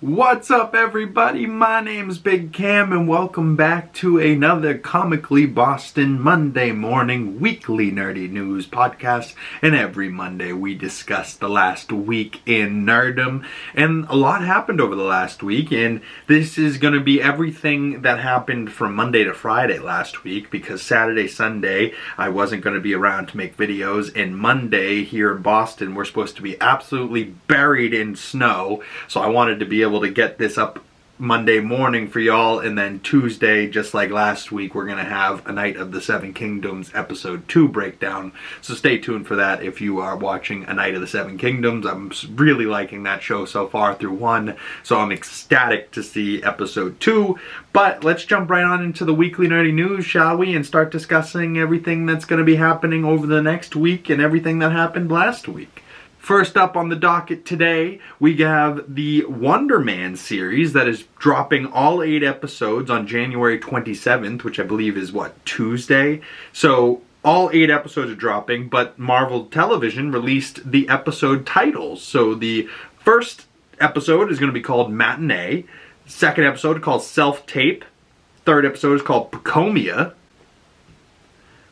What's up, everybody? My name's Big Cam and welcome back to another Comically Boston Monday morning weekly nerdy news podcast. And every Monday we discuss the last week in nerdom. And a lot happened over the last week, and this is going to be everything that happened from Monday to Friday last week, because Saturday, Sunday I wasn't going to be around to make videos, and Monday here in Boston we're supposed to be absolutely buried in snow. So I wanted to be able to get this up Monday morning for y'all, and then Tuesday, just like last week, we're gonna have A Night of the Seven Kingdoms episode 2 breakdown. So stay tuned for that if you are watching A Night of the Seven Kingdoms. I'm really liking that show so far through 1, so I'm ecstatic to see episode 2. But let's jump right on into the weekly nerdy news, shall we, and start discussing everything that's gonna be happening over the next week and everything that happened last week. First up on the docket today, we have the Wonder Man series that is dropping all 8 episodes on January 27th, which I believe is, Tuesday? So all 8 episodes are dropping, but Marvel Television released the episode titles. So the first episode is going to be called Matinee, second episode called Self-Tape, third episode is called Pecomia,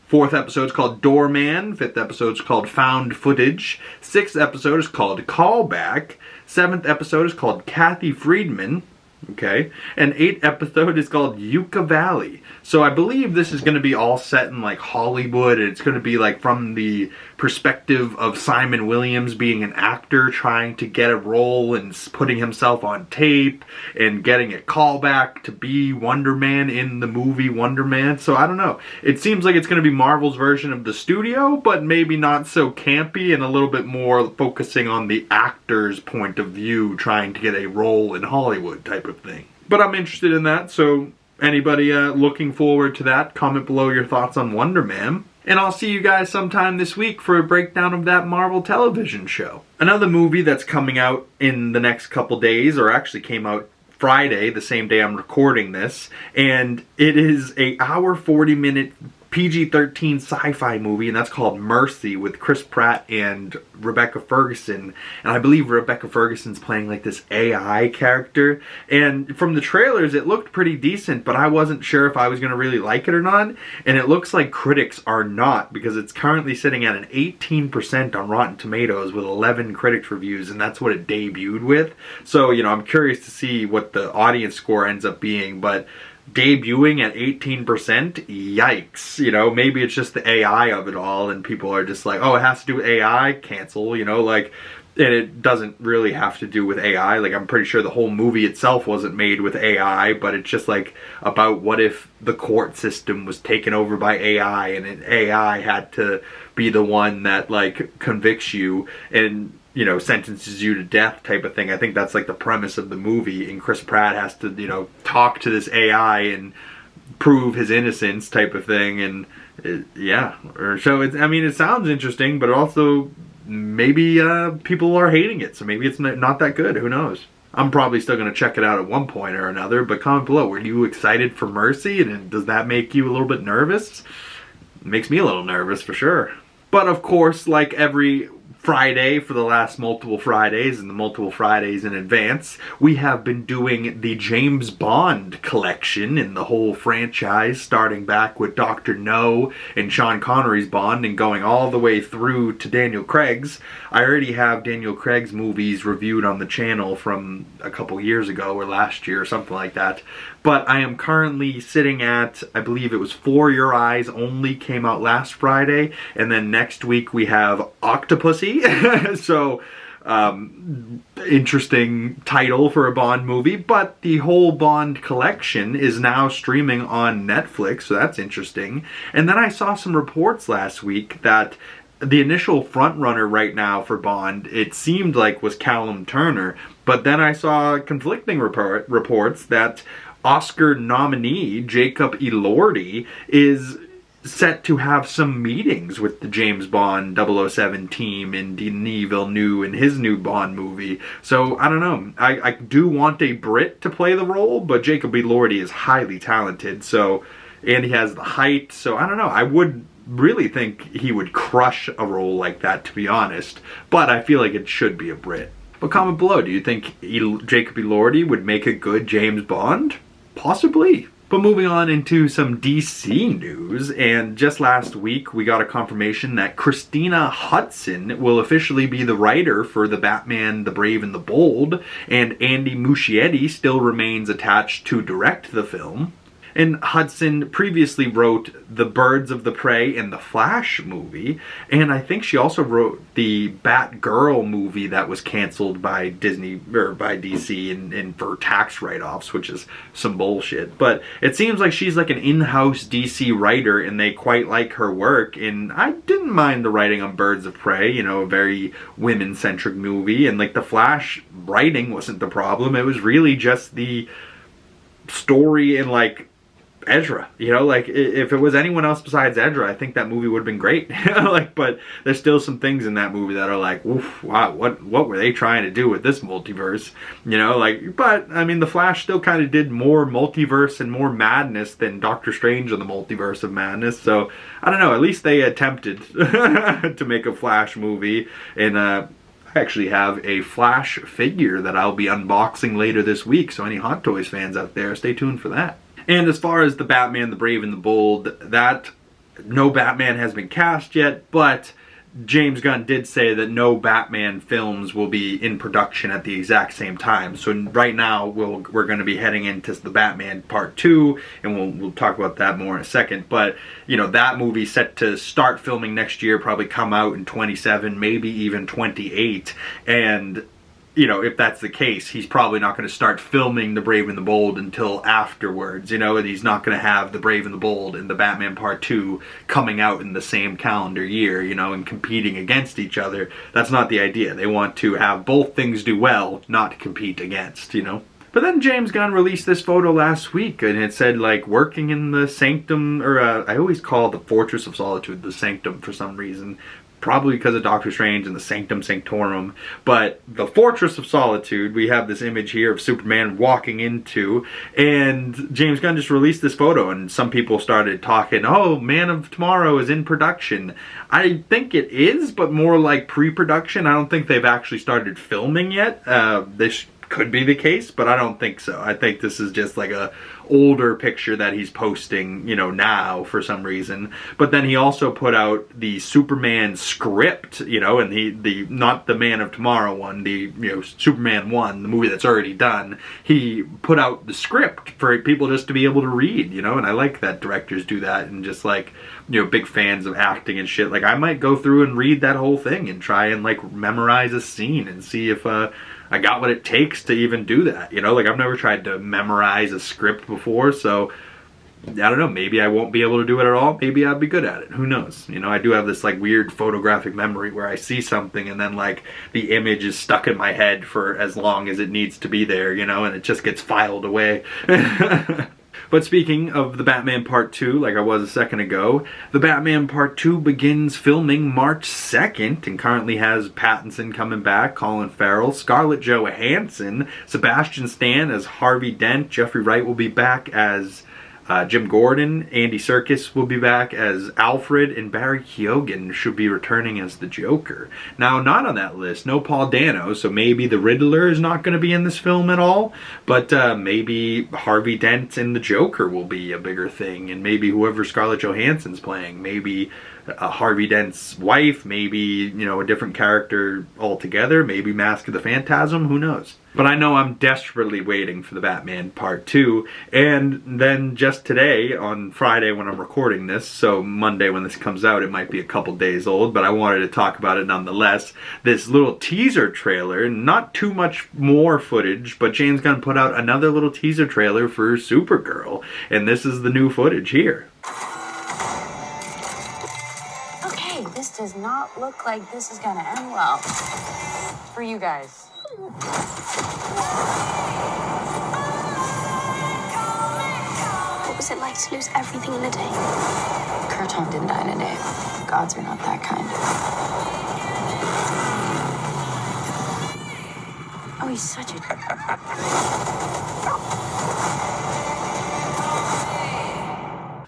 fourth episode is called Doorman. Fifth episode is called Found Footage. Sixth episode is called Callback. Seventh episode is called Kathy Friedman. Okay. And 8th episode is called Yucca Valley. So I believe this is going to be all set in like Hollywood. It's going to be like from the perspective of Simon Williams being an actor trying to get a role and putting himself on tape and getting a callback to be Wonder Man in the movie Wonder Man. So I don't know. It seems like it's going to be Marvel's version of the studio, but maybe not so campy and a little bit more focusing on the actor's point of view trying to get a role in Hollywood type of thing. But I'm interested in that, so anybody looking forward to that, comment below your thoughts on Wonder Man. And I'll see you guys sometime this week for a breakdown of that Marvel television show. Another movie that's coming out in the next couple days, or actually came out Friday, the same day I'm recording this, and it is a hour 40-minute PG-13 sci-fi movie, and that's called Mercy, with Chris Pratt and Rebecca Ferguson. And I believe Rebecca Ferguson's playing like this AI character. And from the trailers, it looked pretty decent, but I wasn't sure if I was going to really like it or not. And it looks like critics are not, because it's currently sitting at an 18% on Rotten Tomatoes with 11 critics reviews, and that's what it debuted with. So, you know, I'm curious to see what the audience score ends up being, but debuting at 18%, yikes. You know, maybe it's just the AI of it all, and people are just like, oh, it has to do with AI, cancel, you know, like, and it doesn't really have to do with AI. Like, I'm pretty sure the whole movie itself wasn't made with AI, but it's just like about what if the court system was taken over by AI, and an AI had to be the one that, like, convicts you and, you know, sentences you to death type of thing. I think that's like the premise of the movie, and Chris Pratt has to, you know, talk to this AI and prove his innocence type of thing, and yeah. So it's, I mean, it sounds interesting, but also maybe people are hating it, so maybe it's not that good. Who knows? I'm probably still going to check it out at one point or another, but comment below, were you excited for Mercy, and does that make you a little bit nervous? It makes me a little nervous for sure. But of course, like every Friday for the last multiple Fridays, and the multiple Fridays in advance, we have been doing the James Bond collection in the whole franchise, starting back with Dr. No and Sean Connery's Bond and going all the way through to Daniel Craig's. I already have Daniel Craig's movies reviewed on the channel from a couple years ago, or last year or something like that. But I am currently sitting at, I believe it was For Your Eyes Only came out last Friday, and then next week we have Octopussy. So, interesting title for a Bond movie, but the whole Bond collection is now streaming on Netflix, so that's interesting. And then I saw some reports last week that the initial frontrunner right now for Bond, it seemed like, was Callum Turner, but then I saw conflicting reports that Oscar nominee Jacob Elordi is set to have some meetings with the James Bond 007 team in Denis Villeneuve in his new Bond movie. So, I don't know. I do want a Brit to play the role, but Jacob Elordi is highly talented, so, and he has the height, so I don't know. I would really think he would crush a role like that, to be honest, but I feel like it should be a Brit. But comment below, do you think Jacob Elordi would make a good James Bond? Possibly. But moving on into some DC news, and just last week we got a confirmation that Christina Hodson will officially be the writer for the Batman the Brave and the Bold, and Andy Muschietti still remains attached to direct the film. And Hodson previously wrote the Birds of the Prey and the Flash movie, and I think she also wrote the Batgirl movie that was canceled by Disney or by DC and for tax write-offs, which is some bullshit. But it seems like she's like an in-house DC writer, and they quite like her work. And I didn't mind the writing on Birds of Prey, you know, a very women-centric movie, and like the Flash writing wasn't the problem. It was really just the story and like Ezra, you know, like if it was anyone else besides Ezra, I think that movie would have been great. Like, but there's still some things in that movie that are like, oof, wow, what were they trying to do with this multiverse? You know, like, but I mean, the Flash still kind of did more multiverse and more madness than Doctor Strange and the Multiverse of Madness. So I don't know. At least they attempted to make a Flash movie, and I actually have a Flash figure that I'll be unboxing later this week. So any Hot Toys fans out there, stay tuned for that. And as far as the Batman, the Brave and the Bold, that no Batman has been cast yet, but James Gunn did say that no Batman films will be in production at the exact same time. So right now we're going to be heading into the Batman Part 2, and we'll talk about that more in a second. But you know, that movie's set to start filming next year, probably come out in 27, maybe even 28, and you know, if that's the case, he's probably not going to start filming The Brave and the Bold until afterwards, you know, and he's not going to have The Brave and the Bold and the Batman Part 2 coming out in the same calendar year, you know, and competing against each other. That's not the idea. They want to have both things do well, not compete against, you know. But then James Gunn released this photo last week, and it said, like, working in the Sanctum, or I always call the Fortress of Solitude the Sanctum for some reason. Probably because of Doctor Strange and the Sanctum Sanctorum. But the Fortress of Solitude, we have this image here of Superman walking into, and James Gunn just released this photo, and some people started talking, oh, Man of Tomorrow is in production. I think it is, but more like pre-production. I don't think they've actually started filming yet. This could be the case, but I don't think so. I think this is just like a older picture that he's posting, you know, now for some reason. But then he also put out the Superman script, you know, and the not the Man of Tomorrow one, the, you know, Superman 1, the movie that's already done. He put out the script for people just to be able to read, you know, and I like that directors do that, and just like, you know, big fans of acting and shit. Like, I might go through and read that whole thing and try and like memorize a scene and see if I got what it takes to even do that, you know? Like, I've never tried to memorize a script before, so I don't know, maybe I won't be able to do it at all. Maybe I'll be good at it. Who knows? You know, I do have this like weird photographic memory where I see something and then like the image is stuck in my head for as long as it needs to be there, you know, and it just gets filed away. But speaking of the Batman Part 2, like I was a second ago, the Batman Part 2 begins filming March 2nd and currently has Pattinson coming back, Colin Farrell, Scarlett Johansson, Sebastian Stan as Harvey Dent, Jeffrey Wright will be back as Jim Gordon, Andy Serkis will be back as Alfred, and Barry Keoghan should be returning as the Joker. Now, not on that list, no Paul Dano, so maybe the Riddler is not going to be in this film at all, but maybe Harvey Dent and the Joker will be a bigger thing, and maybe whoever Scarlett Johansson's playing, maybe Harvey Dent's wife, maybe, you know, a different character altogether, maybe Mask of the Phantasm, who knows. But I know I'm desperately waiting for the Batman Part 2, and then just today, on Friday when I'm recording this, so Monday when this comes out, it might be a couple days old, but I wanted to talk about it nonetheless, this little teaser trailer, not too much more footage, but James Gunn put out another little teaser trailer for Supergirl, and this is the new footage here. Okay, this does not look like this is gonna end well for you guys. What was it like to lose everything in a day? Kurton didn't die in a day. Gods are not that kind. Oh, he's such a...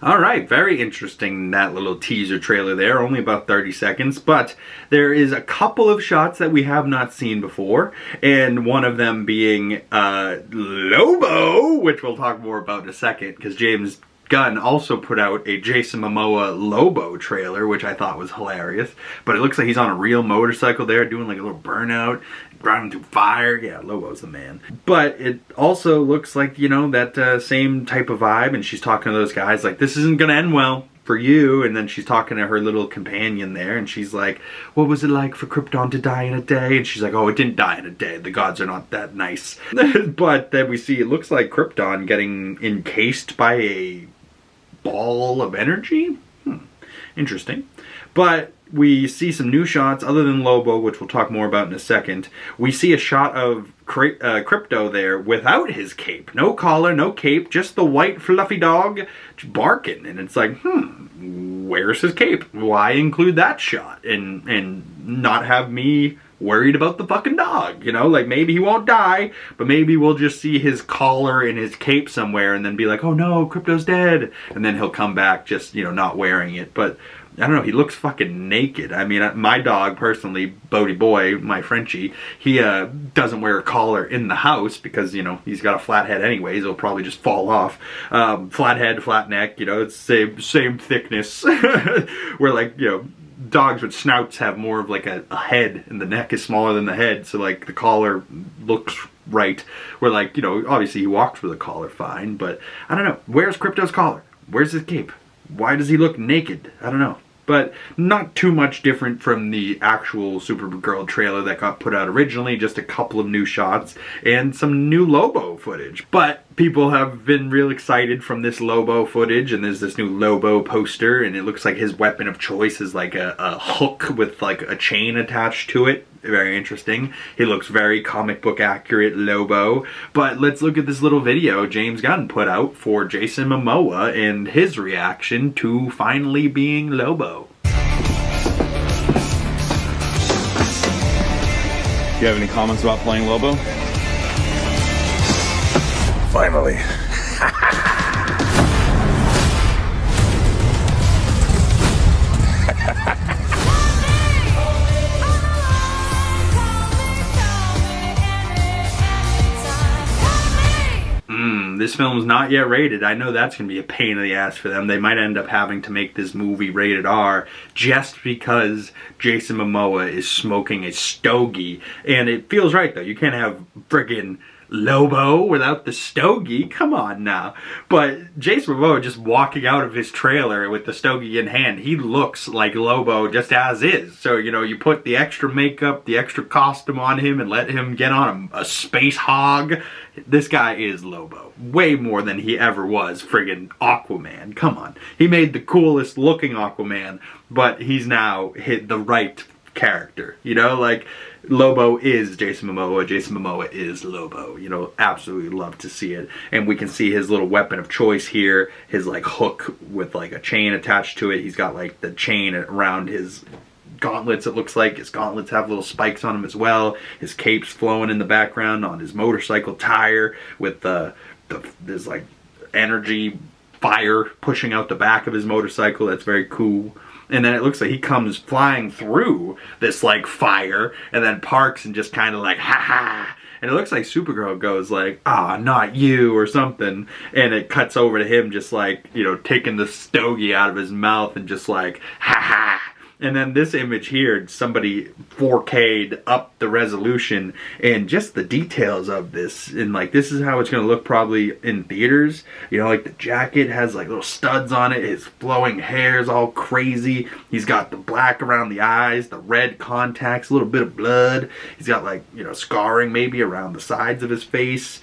Alright, very interesting, that little teaser trailer there, only about 30 seconds, but there is a couple of shots that we have not seen before, and one of them being Lobo, which we'll talk more about in a second, because James Gunn also put out a Jason Momoa Lobo trailer, which I thought was hilarious, but it looks like he's on a real motorcycle there, doing like a little burnout, driving through fire. Yeah, Lobo's the man. But it also looks like, you know, that same type of vibe, and she's talking to those guys like, this isn't gonna end well for you, and then she's talking to her little companion there, and she's like, what was it like for Krypton to die in a day? And she's like, oh, it didn't die in a day, the gods are not that nice. But then we see, it looks like Krypton getting encased by a ball of energy? Interesting. But we see some new shots other than Lobo, which we'll talk more about in a second. We see a shot of Crypto there without his cape. No collar, no cape, just the white fluffy dog barking. And it's like, where's his cape? Why include that shot? And not have me worried about the fucking dog, you know? Like, maybe he won't die, but maybe we'll just see his collar and his cape somewhere and then be like, oh no, Crypto's dead. And then he'll come back just, you know, not wearing it. But I don't know, he looks fucking naked. I mean, my dog, personally, Bodie Boy, my Frenchie, he doesn't wear a collar in the house because, you know, he's got a flat head anyways. He'll probably just fall off. Flat head, flat neck, you know, it's same thickness. Where, like, you know, dogs with snouts have more of like a head, and the neck is smaller than the head, so like the collar looks right. Where, like, you know, obviously he walks with a collar fine, but I don't know. Where's Crypto's collar? Where's his cape? Why does he look naked? I don't know. But not too much different from the actual Supergirl trailer that got put out originally. Just a couple of new shots and some new Lobo footage. But people have been real excited from this Lobo footage, and there's this new Lobo poster, and it looks like his weapon of choice is like a hook with like a chain attached to it. Very interesting. He looks very comic book accurate Lobo. But let's look at this little video James Gunn put out for Jason Momoa and his reaction to finally being Lobo. Do you have any comments about playing Lobo? Finally. This film's not yet rated. I know that's going to be a pain in the ass for them. They might end up having to make this movie rated R just because Jason Momoa is smoking a stogie. And it feels right, though. You can't have friggin' Lobo without the stogie. Come on now. But Jason Momoa just walking out of his trailer with the stogie in hand, he looks like Lobo just as is. So, you know, you put the extra makeup, the extra costume on him and let him get on a space hog. This guy is Lobo. Way more than he ever was friggin' Aquaman. Come on. He made the coolest looking Aquaman, but he's now hit the right character. You know, like, Lobo is Jason Momoa. Jason Momoa is Lobo. You know, absolutely love to see it. And we can see his little weapon of choice here. His, like, hook with, like, a chain attached to it. He's got, like, the chain around his gauntlets, it looks like. His gauntlets have little spikes on them as well. His cape's flowing in the background on his motorcycle tire with this, like, energy fire pushing out the back of his motorcycle. That's very cool. And then it looks like he comes flying through this, like, fire and then parks and just kind of like, ha-ha. And it looks like Supergirl goes like, ah, not you, or something. And it cuts over to him just like, you know, taking the stogie out of his mouth and just like, ha-ha. And then this image here, somebody 4K'd up the resolution and just the details of this. And like, this is how it's going to look probably in theaters. You know, like the jacket has like little studs on it. His flowing hair is all crazy. He's got the black around the eyes, the red contacts, a little bit of blood. He's got like, you know, scarring maybe around the sides of his face.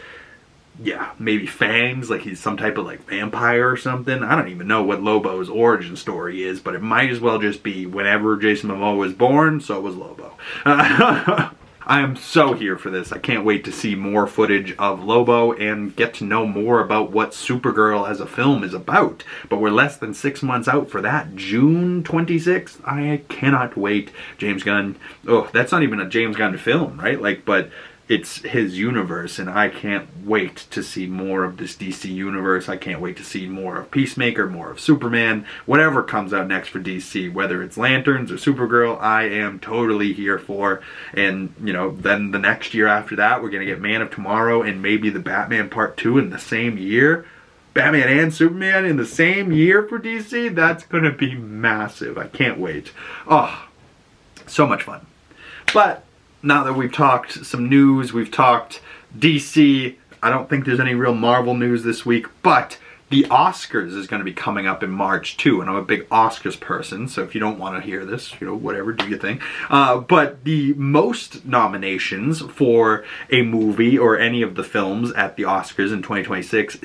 Yeah, maybe fangs, like he's some type of like vampire or something. I don't even know what Lobo's origin story is, but it might as well just be whenever Jason Momoa was born, so was Lobo. I am so here for this. I can't wait to see more footage of Lobo and get to know more about what Supergirl as a film is about. But we're less than 6 months out for that. June 26th. I cannot wait. James Gunn. Oh, that's not even a James Gunn film, right? Like, but it's his universe, and I can't wait to see more of this DC universe. I can't wait to see more of Peacemaker, more of Superman, whatever comes out next for DC, whether it's Lanterns or Supergirl, I am totally here for. And, you know, then the next year after that, we're going to get Man of Tomorrow and maybe the Batman Part 2 in the same year. Batman and Superman in the same year for DC? That's going to be massive. I can't wait. Oh, so much fun. But now that we've talked some news, we've talked DC, I don't think there's any real Marvel news this week, but the Oscars is going to be coming up in March too, and I'm a big Oscars person, so if you don't want to hear this, you know, whatever, do your thing. But the most nominations for a movie or any of the films at the Oscars in 2026,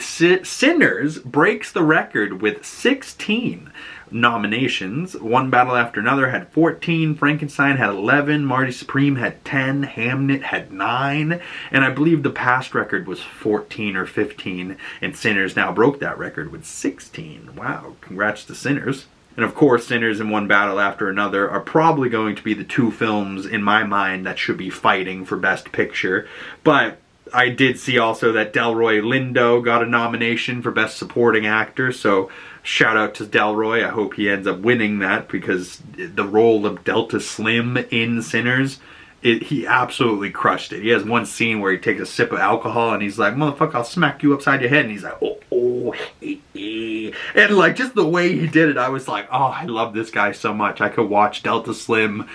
Sinners breaks the record with 16 nominations. One Battle After Another had 14, Frankenstein had 11, Marty Supreme had 10, Hamnet had 9, and I believe the past record was 14 or 15, and Sinners now broke that record with 16. Wow, congrats to Sinners. And of course, Sinners and One Battle After Another are probably going to be the two films in my mind that should be fighting for Best Picture, but I did see also that Delroy Lindo got a nomination for Best Supporting Actor, so shout out to Delroy. I hope he ends up winning that, because the role of Delta Slim in Sinners, he absolutely crushed it. He has one scene where he takes a sip of alcohol and he's like, motherfucker, I'll smack you upside your head. And he's like, oh, and like just the way he did it, I was like, oh, I love this guy so much. I could watch Delta Slim,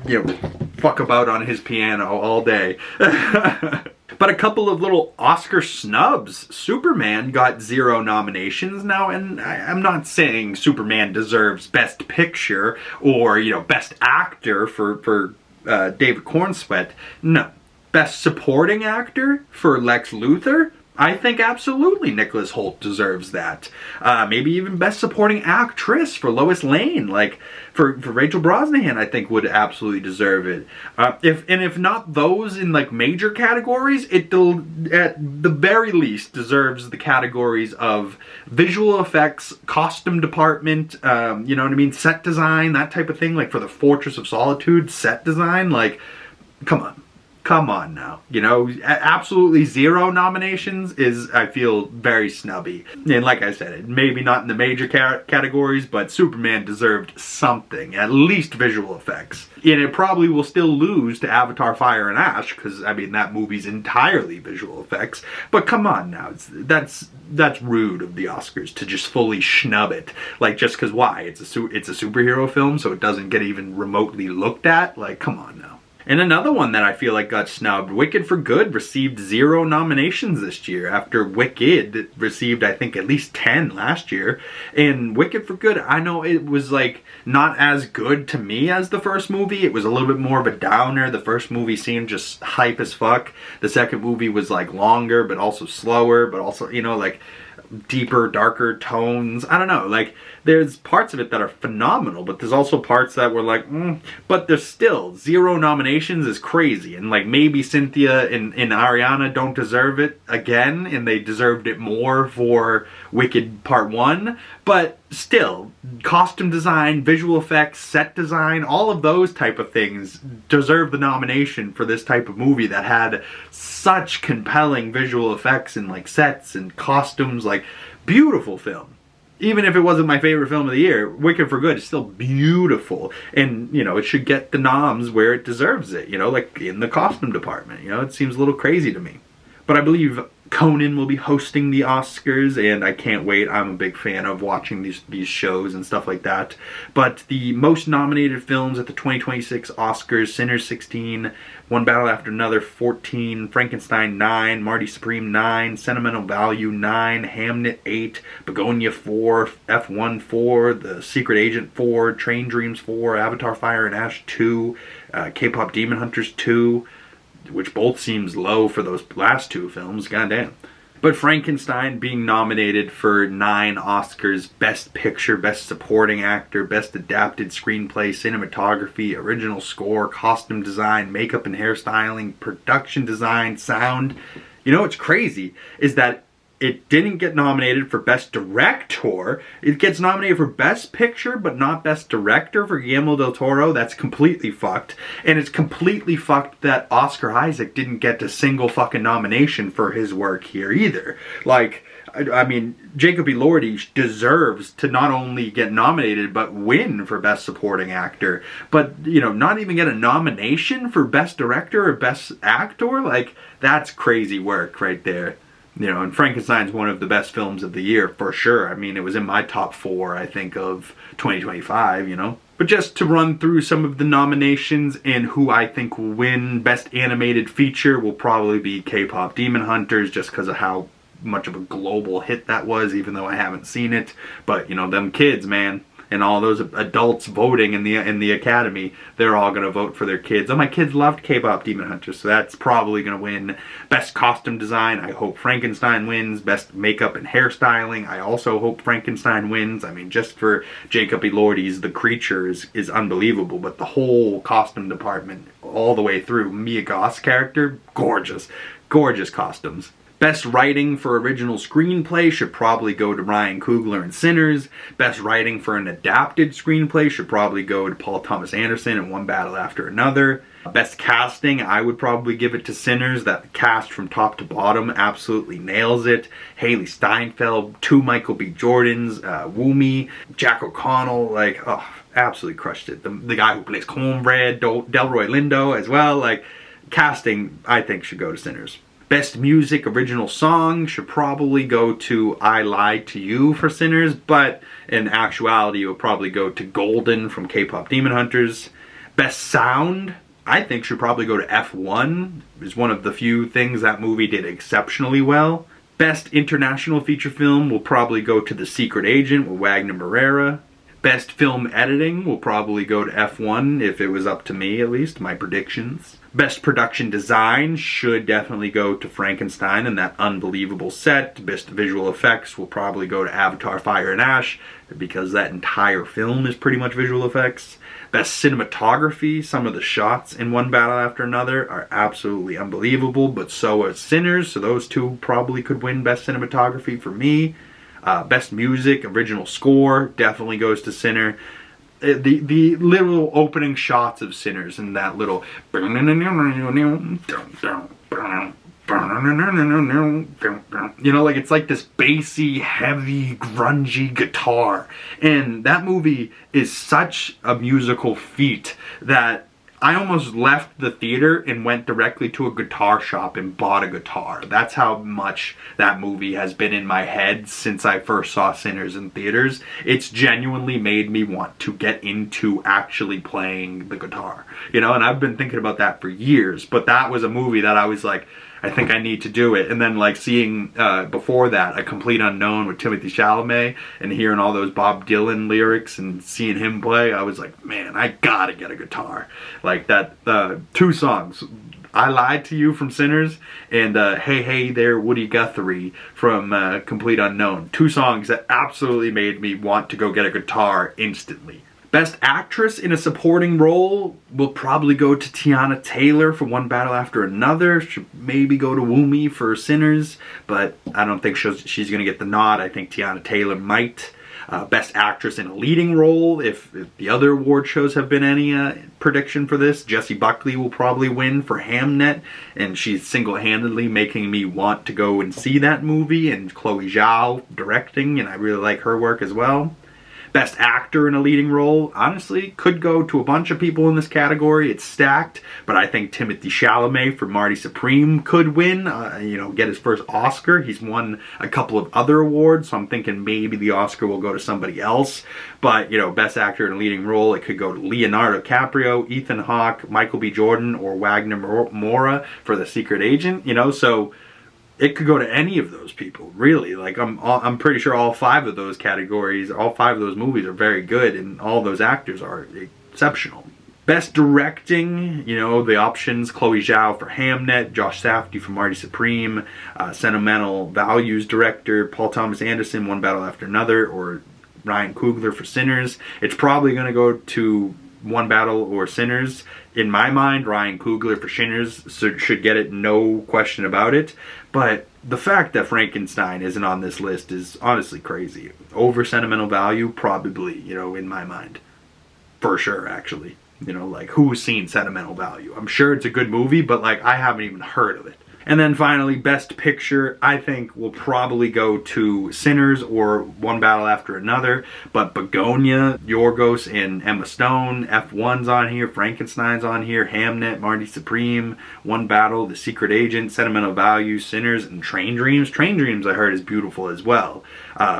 you know, fuck about on his piano all day. But a couple of little Oscar snubs. Superman got 0 nominations now, and I'm not saying Superman deserves Best Picture or, you know, Best Actor for David Cornsweet. No. Best Supporting Actor for Lex Luthor? I think absolutely Nicholas Hoult deserves that. Maybe even Best Supporting Actress for Lois Lane. Like, for Rachel Brosnahan, I think would absolutely deserve it. If not those in like major categories, it at the very least deserves the categories of visual effects, costume department, you know what I mean, set design, that type of thing. Like for the Fortress of Solitude set design, like, come on. Come on now, you know, absolutely 0 nominations is, I feel, very snubby. And like I said, maybe not in the major categories, but Superman deserved something, at least visual effects. And it probably will still lose to Avatar Fire and Ash, because, I mean, that movie's entirely visual effects. But come on now, that's rude of the Oscars to just fully snub it. Like, just because why? It's a superhero film, so it doesn't get even remotely looked at? Like, come on now. And another one that I feel like got snubbed, Wicked for Good received 0 nominations this year after Wicked received, I think, at least 10 last year. And Wicked for Good, I know it was like not as good to me as the first movie. It was a little bit more of a downer. The first movie seemed just hype as fuck. The second movie was like longer, but also slower, but also, you know, like deeper, darker tones. I don't know, like there's parts of it that are phenomenal, but there's also parts that were like, but there's still 0 nominations is crazy. And like maybe Cynthia and Ariana don't deserve it again, and they deserved it more for Wicked Part 1, but still, costume design, visual effects, set design, all of those type of things deserve the nomination for this type of movie that had such compelling visual effects and like sets and costumes. Like, beautiful film. Even if it wasn't my favorite film of the year, Wicked for Good is still beautiful. And, you know, it should get the noms where it deserves it, you know, like in the costume department. You know, it seems a little crazy to me. But I believe Conan will be hosting the Oscars, and I can't wait. I'm a big fan of watching these shows and stuff like that. But the most nominated films at the 2026 Oscars: Sinners 16, One Battle After Another 14, Frankenstein 9, Marty Supreme 9, Sentimental Value 9, Hamnet 8, Begonia 4, F1 4, The Secret Agent 4, Train Dreams 4, Avatar Fire and Ash 2, K-Pop Demon Hunters 2, which both seems low for those last 2 films, goddamn. But Frankenstein being nominated for 9 Oscars: Best Picture, Best Supporting Actor, Best Adapted Screenplay, Cinematography, Original Score, Costume Design, Makeup and Hairstyling, Production Design, Sound. You know what's crazy is that it didn't get nominated for Best Director. It gets nominated for Best Picture, but not Best Director for Guillermo del Toro. That's completely fucked. And it's completely fucked that Oscar Isaac didn't get a single fucking nomination for his work here either. Like, I mean, Jacob Elordi deserves to not only get nominated, but win for Best Supporting Actor. But, you know, not even get a nomination for Best Director or Best Actor? Like, that's crazy work right there. You know, and Frankenstein's one of the best films of the year, for sure. I mean, it was in my top 4, I think, of 2025, you know. But just to run through some of the nominations and who I think will win, Best Animated Feature will probably be K-Pop Demon Hunters, just because of how much of a global hit that was, even though I haven't seen it. But, you know, them kids, man, and all those adults voting in the Academy, they're all going to vote for their kids. Oh, my kids loved K-Pop Demon Hunters, so that's probably going to win. Best Costume Design, I hope Frankenstein wins. Best Makeup and Hairstyling, I also hope Frankenstein wins. I mean, just for Jacob Elordi's The Creature is unbelievable, but the whole costume department, all the way through, Mia Goth's character, gorgeous. Gorgeous costumes. Best Writing for Original Screenplay should probably go to Ryan Coogler in Sinners. Best Writing for an Adapted Screenplay should probably go to Paul Thomas Anderson in One Battle After Another. Best Casting, I would probably give it to Sinners. That cast from top to bottom absolutely nails it. Haley Steinfeld, 2 Michael B. Jordans, Woomy, Jack O'Connell, like, oh, absolutely crushed it. The guy who plays Cornbread, Delroy Lindo as well, like, casting, I think, should go to Sinners. Best Music Original Song should probably go to I Lied to You for Sinners, but in actuality it will probably go to Golden from K-Pop Demon Hunters. Best Sound, I think, should probably go to F1. It's one of the few things that movie did exceptionally well. Best International Feature Film will probably go to The Secret Agent with Wagner Moreira. Best Film Editing will probably go to F1, if it was up to me at least, my predictions. Best Production Design should definitely go to Frankenstein and that unbelievable set. Best Visual Effects will probably go to Avatar Fire and Ash, because that entire film is pretty much visual effects. Best Cinematography, some of the shots in One Battle After Another are absolutely unbelievable, but so are Sinners, so those two probably could win Best Cinematography for me. Best Music, Original Score, definitely goes to Sinner. The little opening shots of Sinners and that little, you know, like, it's like this bassy, heavy, grungy guitar. And that movie is such a musical feat that I almost left the theater and went directly to a guitar shop and bought a guitar. That's how much that movie has been in my head since I first saw Sinners in theaters. It's genuinely made me want to get into actually playing the guitar. You know, and I've been thinking about that for years, but that was a movie that I was like, I think I need to do it. And then, like, seeing before that A Complete Unknown with Timothée Chalamet and hearing all those Bob Dylan lyrics and seeing him play, I was like, man, I gotta get a guitar. Like that, 2 songs, I Lied to You from Sinners and Hey Hey There Woody Guthrie from Complete Unknown. 2 songs that absolutely made me want to go get a guitar instantly. Best Actress in a Supporting Role will probably go to Tiana Taylor for One Battle After Another. Should maybe go to Woomy for Sinners, but I don't think she's going to get the nod. I think Tiana Taylor might. Best Actress in a Leading Role, if the other award shows have been any prediction for this, Jessie Buckley will probably win for Hamnet, and she's single-handedly making me want to go and see that movie, and Chloe Zhao directing, and I really like her work as well. Best Actor in a Leading Role, honestly, could go to a bunch of people in this category. It's stacked, but I think Timothée Chalamet for Marty Supreme could win, get his first Oscar. He's won a couple of other awards, so I'm thinking maybe the Oscar will go to somebody else. But, Best Actor in a Leading Role, it could go to Leonardo DiCaprio, Ethan Hawke, Michael B. Jordan, or Wagner Moura for The Secret Agent, so it could go to any of those people, really. Like, I'm pretty sure all 5 of those categories, all 5 of those movies are very good, and all those actors are exceptional. Best Directing, the options, Chloe Zhao for Hamnet, Josh Safdie for Marty Supreme, Sentimental Values Director, Paul Thomas Anderson, One Battle After Another, or Ryan Coogler for Sinners. It's probably going to go to One Battle or Sinners. In my mind, Ryan Coogler for Sinners should get it, no question about it. But the fact that Frankenstein isn't on this list is honestly crazy. Over sentimental value, probably, you know, in my mind. For sure, actually. You know, like, who's seen sentimental value? I'm sure it's a good movie, but, like, I haven't even heard of it. And then finally, Best Picture, I think will probably go to Sinners or One Battle After Another. But Begonia, Yorgos, and Emma Stone, F1's on here, Frankenstein's on here, Hamnet, Marty Supreme, One Battle, The Secret Agent, Sentimental Value, Sinners, and Train Dreams. Train Dreams, I heard, is beautiful as well.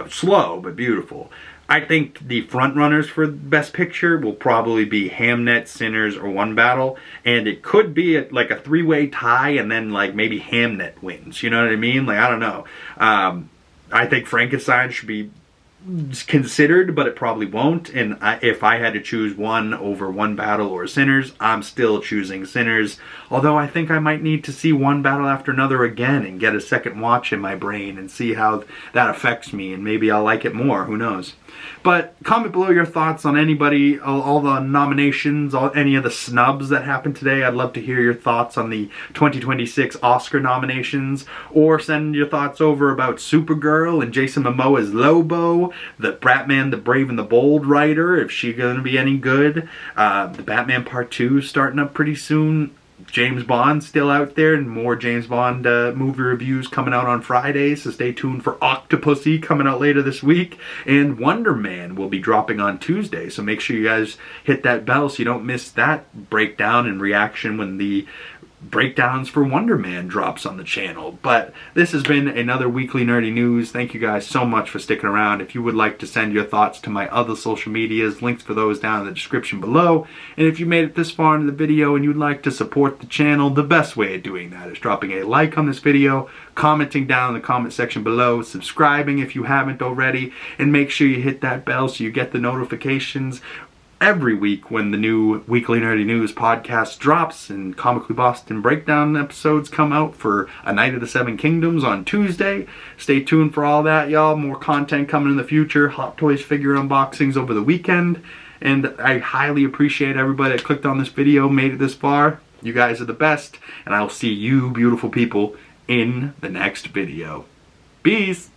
Slow, but beautiful. I think the front runners for Best Picture will probably be Hamnet, Sinners, or One Battle, and it could be like a three-way tie, and then like maybe Hamnet wins. You know what I mean? Like, I don't know. I think Frankenstein should be considered, but it probably won't. And if I had to choose one over One Battle or Sinners, I'm still choosing Sinners. Although I think I might need to see One Battle After Another again and get a second watch in my brain and see how that affects me, and maybe I'll like it more. Who knows? But comment below your thoughts on anybody, all the nominations, any of the snubs that happened today. I'd love to hear your thoughts on the 2026 Oscar nominations, or send your thoughts over about Supergirl and Jason Momoa's Lobo, the Batman, the Brave and the Bold writer, if she's going to be any good. The Batman Part 2 starting up pretty soon. James Bond still out there, and more James Bond movie reviews coming out on Friday, so stay tuned for Octopussy coming out later this week, and Wonder Man will be dropping on Tuesday, so make sure you guys hit that bell so you don't miss that breakdown and reaction when the breakdowns for Wonder Man drops on the channel. But this has been another weekly nerdy news. Thank you guys so much for sticking around. If you would like to send your thoughts to my other social medias, links for those down in the description below. And if you made it this far into the video and you'd like to support the channel, the best way of doing that is dropping a like on this video, commenting down in the comment section below, subscribing if you haven't already, and make sure you hit that bell so you get the notifications every week when the new Weekly Nerdy News podcast drops, and Comically Boston breakdown episodes come out for A Night of the Seven Kingdoms on Tuesday. Stay tuned for all that, y'all. More content coming in the future. Hot Toys figure unboxings over the weekend. And I highly appreciate everybody that clicked on this video, made it this far. You guys are the best, and I'll see you beautiful people in the next video. Peace!